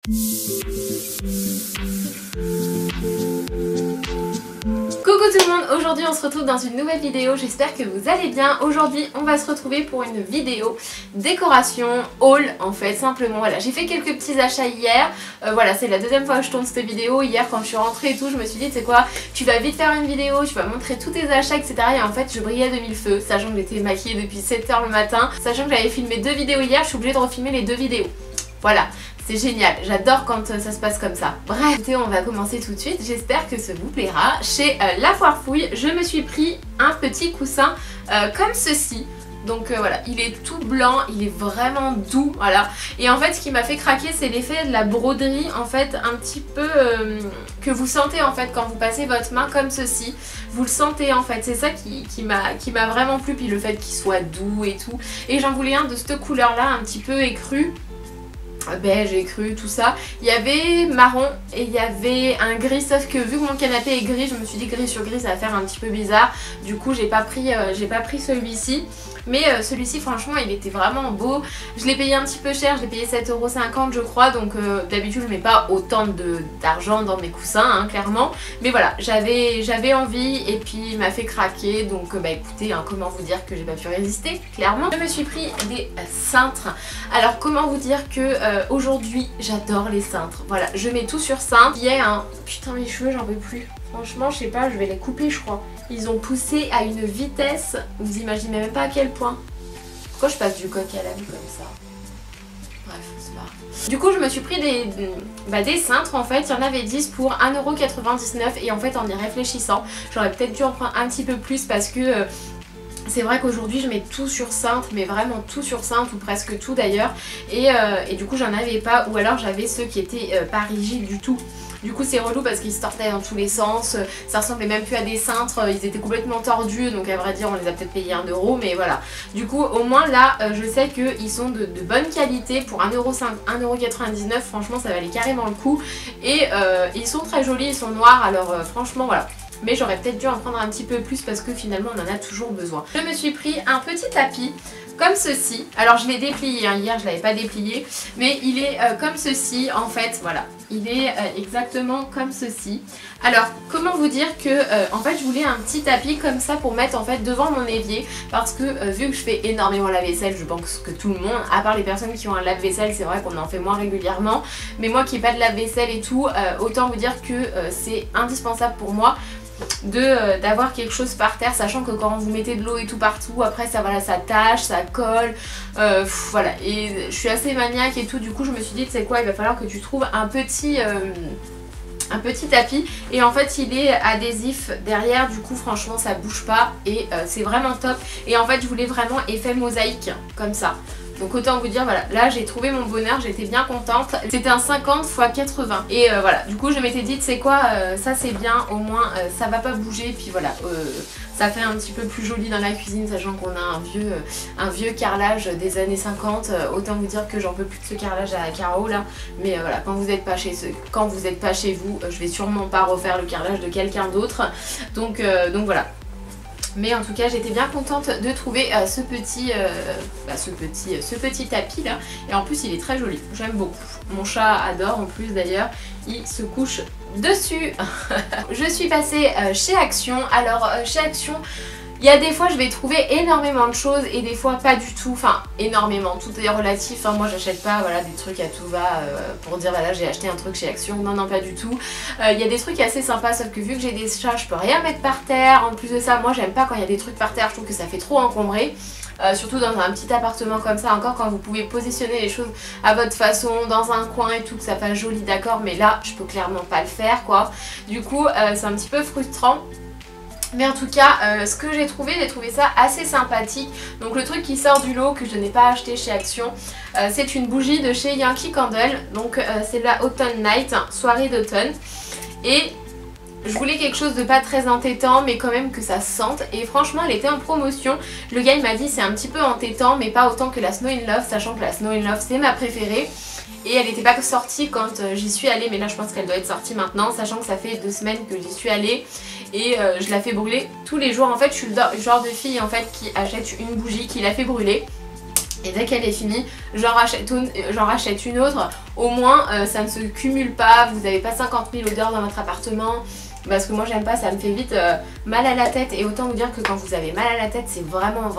Coucou tout le monde, aujourd'hui on se retrouve dans une nouvelle vidéo, j'espère que vous allez bien. Aujourd'hui on va se retrouver pour une vidéo décoration, haul en fait, simplement. Voilà, j'ai fait quelques petits achats hier, voilà c'est la deuxième fois que je tourne cette vidéo. Hier quand je suis rentrée et tout, je me suis dit c'est quoi, tu vas vite faire une vidéo, tu vas montrer tous tes achats etc. Et en fait je brillais de mille feux, sachant que j'étais maquillée depuis 7 h le matin, sachant que j'avais filmé 2 vidéos hier, je suis obligée de refilmer les 2 vidéos. Voilà, c'est génial, j'adore quand ça se passe comme ça. Bref, écoutez, on va commencer tout de suite, j'espère que ça vous plaira. Chez La Foire Fouille, je me suis pris un petit coussin comme ceci. Donc voilà, il est tout blanc, il est vraiment doux, voilà. Et en fait ce qui m'a fait craquer c'est l'effet de la broderie en fait un petit peu que vous sentez en fait quand vous passez votre main comme ceci. Vous le sentez en fait, c'est ça qui m'a vraiment plu, puis le fait qu'il soit doux et tout. Et j'en voulais un de cette couleur là, un petit peu écru. Beige écru, tout ça. Il y avait marron et il y avait un gris, sauf que vu que mon canapé est gris, je me suis dit gris sur gris ça va faire un petit peu bizarre. Du coup j'ai pas pris celui-ci. Mais celui-ci franchement il était vraiment beau. Je l'ai payé un petit peu cher, je l'ai payé 7,50 € je crois. Donc d'habitude je mets pas autant d'argent dans mes coussins hein, clairement. Mais voilà, j'avais envie et puis il m'a fait craquer. Donc bah écoutez, hein, comment vous dire que j'ai pas pu résister clairement. Je me suis pris des cintres. Alors comment vous dire que aujourd'hui j'adore les cintres. Voilà, je mets tout sur cintre. Il y a un... Putain mes cheveux j'en peux plus. Franchement, je sais pas, je vais les couper je crois. Ils ont poussé à une vitesse, vous imaginez même pas à quel point. Pourquoi je passe du coq à l'âne comme ça? Bref, c'est pas grave. Du coup, je me suis pris des cintres en fait. Il y en avait 10 pour 1,99 € et en fait, en y réfléchissant, j'aurais peut-être dû en prendre un petit peu plus parce que... c'est vrai qu'aujourd'hui je mets tout sur cintre, mais vraiment tout sur cintre ou presque tout d'ailleurs. Et du coup j'en avais pas, ou alors j'avais ceux qui étaient pas rigides du tout. Du coup c'est relou parce qu'ils se tordaient dans tous les sens, ça ressemblait même plus à des cintres, ils étaient complètement tordus, donc à vrai dire on les a peut-être payés 1 €, mais voilà. Du coup au moins là je sais qu'ils sont de bonne qualité pour 1,99 €, franchement ça valait carrément le coup. Et ils sont très jolis, ils sont noirs, alors franchement voilà. Mais j'aurais peut-être dû en prendre un petit peu plus parce que finalement on en a toujours besoin. Je me suis pris un petit tapis comme ceci. Alors je l'ai déplié, hein. Hier je l'avais pas déplié, mais il est comme ceci en fait, voilà. Il est exactement comme ceci. Alors comment vous dire que en fait je voulais un petit tapis comme ça pour mettre en fait devant mon évier, parce que vu que je fais énormément la vaisselle, je pense que tout le monde, à part les personnes qui ont un lave-vaisselle, c'est vrai qu'on en fait moins régulièrement, mais moi qui n'ai pas de lave-vaisselle et tout, autant vous dire que c'est indispensable pour moi d'avoir quelque chose par terre, sachant que quand vous mettez de l'eau et tout partout, après ça voilà, ça tâche, ça colle, voilà. Et je suis assez maniaque et tout, du coup je me suis dit tu sais quoi, il va falloir que tu trouves un petit tapis. Et en fait il est adhésif derrière, du coup franchement ça bouge pas et c'est vraiment top. Et en fait je voulais vraiment effet mosaïque comme ça. Donc autant vous dire, voilà, là j'ai trouvé mon bonheur, j'étais bien contente. C'était un 50 x 80. Et voilà, du coup je m'étais dit, tu sais quoi, ça c'est bien, au moins ça va pas bouger. Puis voilà, ça fait un petit peu plus joli dans la cuisine, sachant qu'on a un vieux carrelage des années 50. Autant vous dire que j'en peux plus de ce carrelage à carreaux là. Mais voilà, quand vous n'êtes pas chez vous, je vais sûrement pas refaire le carrelage de quelqu'un d'autre. Donc voilà. Mais en tout cas j'étais bien contente de trouver ce petit tapis là. Et en plus il est très joli, j'aime beaucoup. Mon chat adore en plus d'ailleurs, il se couche dessus. Je suis passée chez Action. Alors chez Action, il y a des fois je vais trouver énormément de choses et des fois pas du tout, enfin énormément, tout est relatif, hein. Moi j'achète pas voilà, des trucs à tout va pour dire voilà j'ai acheté un truc chez Action, non pas du tout. Il y a des trucs assez sympas, sauf que vu que j'ai des chats je peux rien mettre par terre. En plus de ça moi j'aime pas quand il y a des trucs par terre, je trouve que ça fait trop encombré. Surtout dans un petit appartement comme ça, encore quand vous pouvez positionner les choses à votre façon, dans un coin et tout, que ça fasse joli d'accord, mais là je peux clairement pas le faire quoi. Du coup c'est un petit peu frustrant. Mais en tout cas, ce que j'ai trouvé ça assez sympathique. Donc le truc qui sort du lot, que je n'ai pas acheté chez Action, c'est une bougie de chez Yankee Candle. Donc c'est la Autumn Night, soirée d'automne. Et je voulais quelque chose de pas très entêtant, mais quand même que ça sente. Et franchement elle était en promotion. Le gars il m'a dit c'est un petit peu entêtant, mais pas autant que la Snow in Love, sachant que la Snow in Love c'est ma préférée. Et elle n'était pas sortie quand j'y suis allée, mais là je pense qu'elle doit être sortie maintenant, sachant que ça fait 2 semaines que j'y suis allée. Et je la fais brûler tous les jours. En fait je suis le genre de fille en fait qui achète une bougie, qui la fait brûler. Et dès qu'elle est finie, j'en rachète une autre. Au moins ça ne se cumule pas, vous n'avez pas 50 000 odeurs dans votre appartement. Parce que moi j'aime pas, ça me fait vite mal à la tête. Et autant vous dire que quand vous avez mal à la tête, c'est vraiment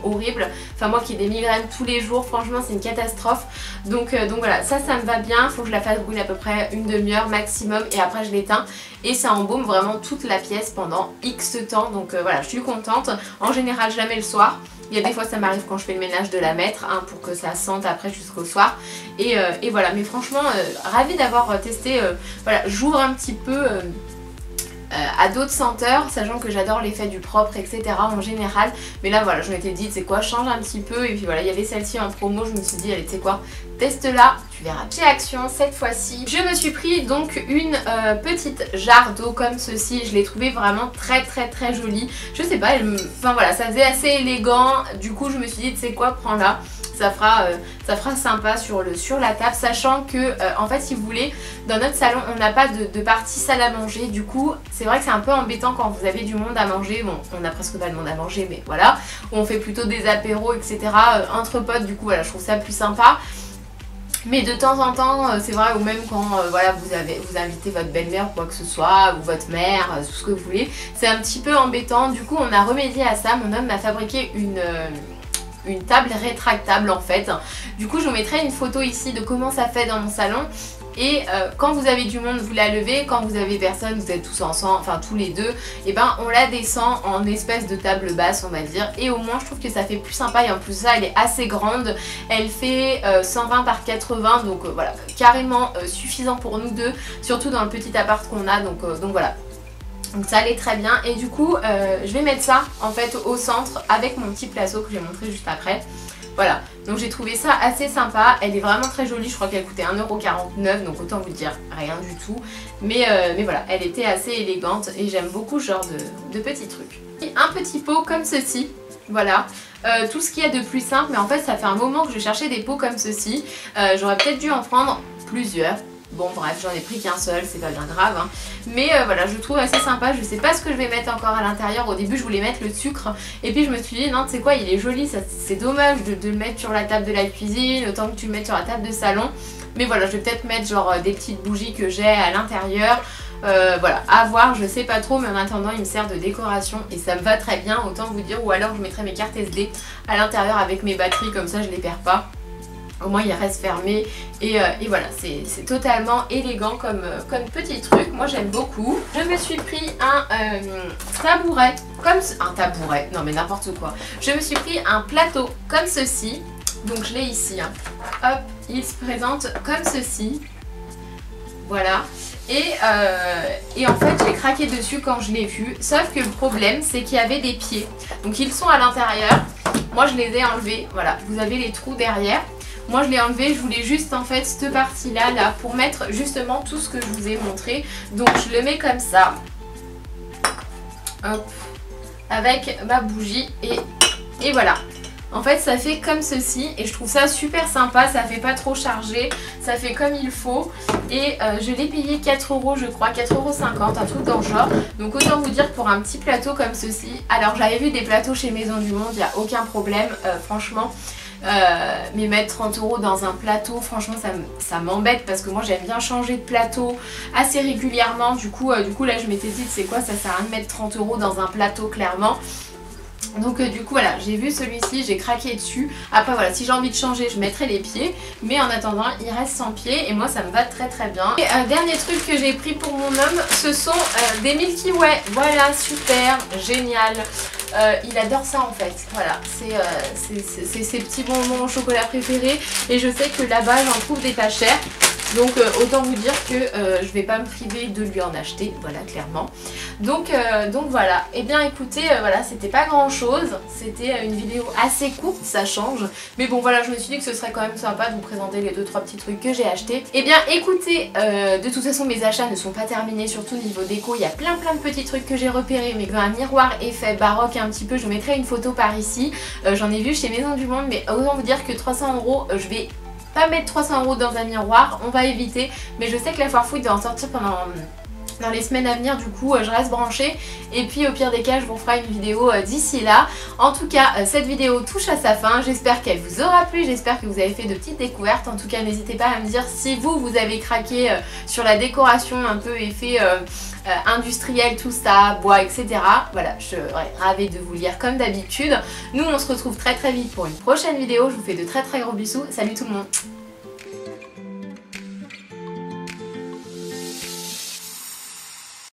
horrible. Enfin moi qui ai des migraines tous les jours, franchement c'est une catastrophe. Donc voilà, ça me va bien. Faut que je la fasse brûler à peu près une demi-heure maximum. Et après je l'éteins. Et ça embaume vraiment toute la pièce pendant X temps. Donc voilà, je suis contente. En général je la mets le soir. Il y a des fois ça m'arrive quand je fais le ménage de la mettre hein, pour que ça sente après jusqu'au soir. Et voilà, mais franchement ravie d'avoir testé. Voilà, j'ouvre un petit peu à d'autres senteurs, sachant que j'adore l'effet du propre etc en général. Mais là voilà, je m'étais dit c'est quoi, change un petit peu. Et puis voilà, il y avait celle-ci en promo, je me suis dit allez tu sais quoi, teste-la, tu verras chez Action cette fois-ci. Je me suis pris donc une petite jarre d'eau comme ceci. Je l'ai trouvée vraiment très jolie. Je sais pas, enfin voilà, ça faisait assez élégant. Du coup je me suis dit tu sais quoi, prends-la. Ça fera sympa sur la table, sachant que en fait si vous voulez, dans notre salon on n'a pas de partie salle à manger. Du coup c'est vrai que c'est un peu embêtant quand vous avez du monde à manger. Bon, on n'a presque pas de monde à manger, mais voilà, on fait plutôt des apéros etc entre potes. Du coup voilà, je trouve ça plus sympa. Mais de temps en temps, c'est vrai, ou même quand voilà, vous invitez votre belle-mère ou quoi que ce soit, ou votre mère, tout ce que vous voulez, c'est un petit peu embêtant. Du coup on a remédié à ça, mon homme m'a fabriqué une table rétractable en fait. Du coup je vous mettrai une photo ici de comment ça fait dans mon salon. Et quand vous avez du monde vous la levez, quand vous avez personne vous êtes tous ensemble, enfin tous les deux, et ben on la descend en espèce de table basse on va dire. Et au moins je trouve que ça fait plus sympa. Et en plus ça elle est assez grande, elle fait 120 par 80, donc voilà, carrément suffisant pour nous deux, surtout dans le petit appart qu'on a, donc voilà. Donc ça allait très bien. Et du coup je vais mettre ça en fait au centre avec mon petit plateau que je vais montrer juste après. Voilà, donc j'ai trouvé ça assez sympa. Elle est vraiment très jolie, je crois qu'elle coûtait 1,49 €, donc autant vous dire rien du tout. Mais voilà, elle était assez élégante et j'aime beaucoup ce genre de petits trucs. Et un petit pot comme ceci, voilà. Tout ce qu'il y a de plus simple, mais en fait ça fait un moment que je cherchais des pots comme ceci. J'aurais peut-être dû en prendre plusieurs. Bon bref, j'en ai pris qu'un seul, c'est pas bien grave hein. Mais voilà, je le trouve assez sympa. Je sais pas ce que je vais mettre encore à l'intérieur. Au début je voulais mettre le sucre. Et puis je me suis dit non tu sais quoi, il est joli, c'est dommage de le mettre sur la table de la cuisine, autant que tu le mettes sur la table de salon. Mais voilà, je vais peut-être mettre genre des petites bougies que j'ai à l'intérieur. Voilà, à voir, je sais pas trop, mais en attendant il me sert de décoration et ça me va très bien, autant vous dire. Ou alors je mettrai mes cartes SD à l'intérieur avec mes batteries, comme ça je les perds pas. Au moins il reste fermé et voilà, c'est totalement élégant comme petit truc. Moi j'aime beaucoup. Je me suis pris un tabouret, un tabouret, non mais n'importe quoi. Je me suis pris un plateau comme ceci. Donc je l'ai ici hein. Hop, il se présente comme ceci. Voilà. Et en fait j'ai craqué dessus quand je l'ai vu. Sauf que le problème c'est qu'il y avait des pieds. Donc ils sont à l'intérieur. Moi je les ai enlevés. Voilà, vous avez les trous derrière. Moi je l'ai enlevé, je voulais juste en fait cette partie là pour mettre justement tout ce que je vous ai montré. Donc je le mets comme ça. Hop. Avec ma bougie et voilà. En fait ça fait comme ceci et je trouve ça super sympa, ça fait pas trop chargé, ça fait comme il faut. Et je l'ai payé 4 € je crois, 4,50 €, un truc dans le genre. Donc autant vous dire pour un petit plateau comme ceci. Alors j'avais vu des plateaux chez Maison du Monde, il n'y a aucun problème franchement. Mais mettre 30 € dans un plateau, franchement ça m'embête parce que moi j'aime bien changer de plateau assez régulièrement. Du coup là je m'étais dit c'est quoi, ça sert à rien de mettre 30 € dans un plateau clairement. Donc du coup voilà, j'ai vu celui-ci, j'ai craqué dessus. Après voilà, si j'ai envie de changer je mettrai les pieds. Mais en attendant il reste sans pieds et moi ça me va très bien. Et dernier truc que j'ai pris pour mon homme, ce sont des Milky Way. Voilà, super, génial. Il adore ça en fait, voilà, c'est ses petits bonbons au chocolat préférés. Et je sais que là-bas j'en trouve des pas chers. Donc autant vous dire que je vais pas me priver de lui en acheter, voilà, clairement. Donc voilà, et bien écoutez, voilà, c'était pas grand chose, c'était une vidéo assez courte, ça change. Mais bon voilà, je me suis dit que ce serait quand même sympa de vous présenter les 2-3 petits trucs que j'ai achetés. Et bien écoutez, de toute façon mes achats ne sont pas terminés, surtout niveau déco, il y a plein de petits trucs que j'ai repérés. Mais un miroir effet baroque un petit peu, je vous mettrai une photo par ici. J'en ai vu chez Maison du Monde, mais autant vous dire que 300 €, je vais pas mettre 300 € dans un miroir, on va éviter. Mais je sais que la foire fouille doit en sortir dans les semaines à venir. Du coup je reste branchée et puis au pire des cas je vous ferai une vidéo d'ici là. En tout cas cette vidéo touche à sa fin, j'espère qu'elle vous aura plu, j'espère que vous avez fait de petites découvertes. En tout cas n'hésitez pas à me dire si vous avez craqué sur la décoration un peu effet industriel, tout ça, bois, etc. Voilà, je serais ravie de vous lire comme d'habitude. Nous on se retrouve très vite pour une prochaine vidéo, je vous fais de très gros bisous, salut tout le monde.